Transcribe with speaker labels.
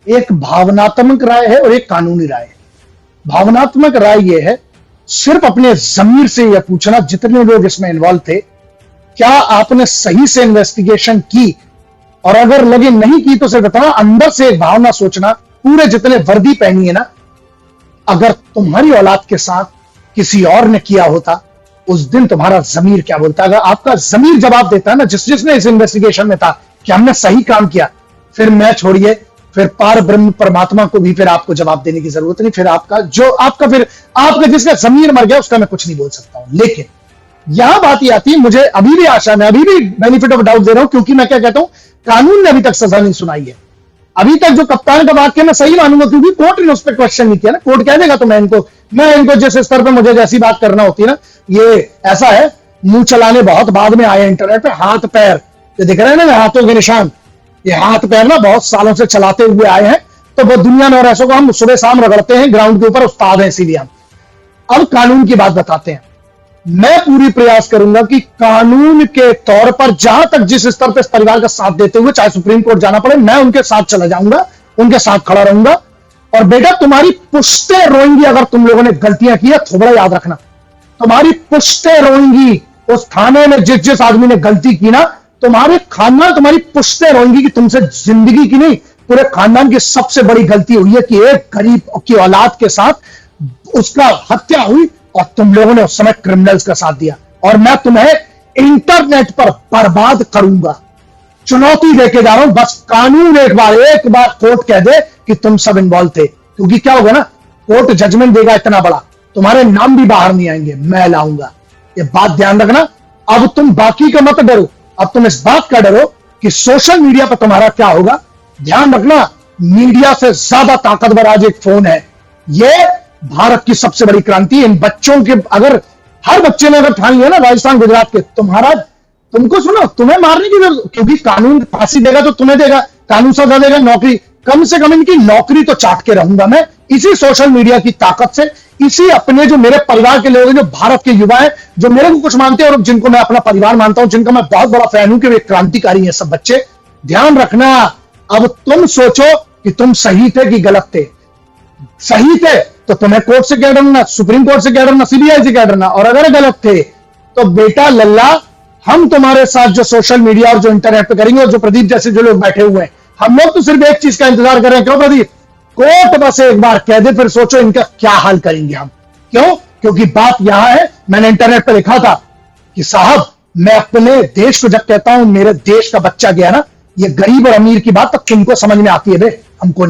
Speaker 1: एक भावनात्मक राय है और एक कानूनी राय है। भावनात्मक राय यह है, सिर्फ अपने जमीर से यह पूछना, जितने लोग इसमें इन्वॉल्व थे, क्या आपने सही से इन्वेस्टिगेशन की, और अगर लगे नहीं की तो सिर्फ बताना। अंदर से एक भावना सोचना, पूरे जितने वर्दी पहनी है ना, अगर तुम्हारी औलाद के साथ किसी और ने किया होता, उस दिन तुम्हारा जमीर क्या बोलता। अगर आपका जमीर जवाब देता है ना, जिसने इस इन्वेस्टिगेशन में था कि हमने सही काम किया, फिर मैं छोड़िए, फिर पार ब्रह्म परमात्मा को भी फिर आपको जवाब देने की जरूरत नहीं। फिर आपका जिसका जमीर मर गया उसका मैं कुछ नहीं बोल सकता हूं। लेकिन यहां बात ये आती है, मुझे अभी भी आशा, मैं अभी भी बेनिफिट ऑफ डाउट दे रहा हूं, क्योंकि मैं क्या कहता हूं, कानून ने अभी तक सजा नहीं सुनाई है। अभी तक जो कप्तान का वाक्य मैं सही मानूंगा, क्योंकि कोर्ट ने उस पर क्वेश्चन नहीं किया ना। कोर्ट कह देगा तो मैं इनको जिस स्तर पर मुझे जैसी बात करना होती है ना, ये ऐसा है, मुंह चलाने बहुत बाद में आए इंटरनेट पे, हाथ पैर ये दिख रहे हैं ना, हाथों के निशान, ये हाथ पैर ना बहुत सालों से चलाते हुए आए हैं, तो वो दुनिया में और ऐसों को हम सुबह शाम रगड़ते हैं, ग्राउंड के ऊपर उस्ताद हैं, इसीलिए हम अब कानून की बात बताते हैं। मैं पूरी प्रयास करूंगा कि कानून के तौर पर जहां तक जिस स्तर पर इस परिवार का साथ देते हुए चाहे सुप्रीम कोर्ट जाना पड़े, मैं उनके साथ चला जाऊंगा, उनके साथ खड़ा रहूंगा। और बेटा, तुम्हारी पुश्तें रोएंगी अगर तुम लोगों ने गलतियां की है, थोड़ा याद रखना, तुम्हारी पुश्तें रोएंगी। उस थाने में जिस आदमी ने गलती की ना, तुम्हारे खानदान, तुम्हारी पुश्तें रोएंगी कि तुमसे जिंदगी की नहीं, पूरे खानदान की सबसे बड़ी गलती हुई है कि एक गरीब की औलाद के साथ उसका हत्या हुई और तुम लोगों ने उस समय क्रिमिनल्स का साथ दिया। और मैं तुम्हें इंटरनेट पर बर्बाद करूंगा, चुनौती देके जा रहा हूं। बस कानून एक बार कोर्ट कह दे कि तुम सब इन्वॉल्व थे, क्योंकि क्या होगा ना, कोर्ट जजमेंट देगा इतना बड़ा, तुम्हारे नाम भी बाहर नहीं आएंगे, मैं लाऊंगा। ये बात ध्यान रखना। अब तुम बाकी का मत डरो, अब तुम इस बात का डरो कि सोशल मीडिया पर तुम्हारा क्या होगा। ध्यान रखना, मीडिया से ज्यादा ताकतवर आज एक फोन है। ये भारत की सबसे बड़ी क्रांति। इन बच्चों के, अगर हर बच्चे ने अगर ठान लिया ना, राजस्थान गुजरात के, तुमको सुनो, तुम्हें मारने की जरूरत, क्योंकि कानून फांसी देगा तो तुम्हें देगा, कानून सजा देगा, नौकरी, कम से कम इनकी नौकरी तो चाट के रहूंगा मैं, इसी सोशल मीडिया की ताकत से, इसी अपने जो मेरे परिवार के लोग हैं, जो भारत के युवा हैं, जो मेरे को कुछ मानते हैं और जिनको मैं अपना परिवार मानता हूं, जिनका मैं बहुत बड़ा फैन हूं कि वे क्रांतिकारी हैं सब बच्चे। ध्यान रखना, अब तुम सोचो कि तुम सही थे कि गलत थे। सही थे तो तुम्हें कोर्ट से क्या डरना, सुप्रीम कोर्ट से क्या डरना, सीबीआई से क्या डरना, और अगर गलत थे तो बेटा लल्ला, हम तुम्हारे साथ जो सोशल मीडिया और जो इंटरनेट पे करेंगे, और जो प्रदीप जैसे जो लोग बैठे हुए हैं, हम लोग तो सिर्फ एक चीज का इंतजार कर रहे हैं। क्यों प्रदीप? कोर्ट बस एक बार कह दे, फिर सोचो इनका क्या हाल करेंगे हम। क्यों? क्योंकि बात यहां है, मैंने इंटरनेट पर लिखा था कि साहब, मैं अपने देश को जब कहता हूं मेरे देश का बच्चा गया ना, ये गरीब और अमीर की बात तो किनको समझ में आती है बे, हमको नहीं।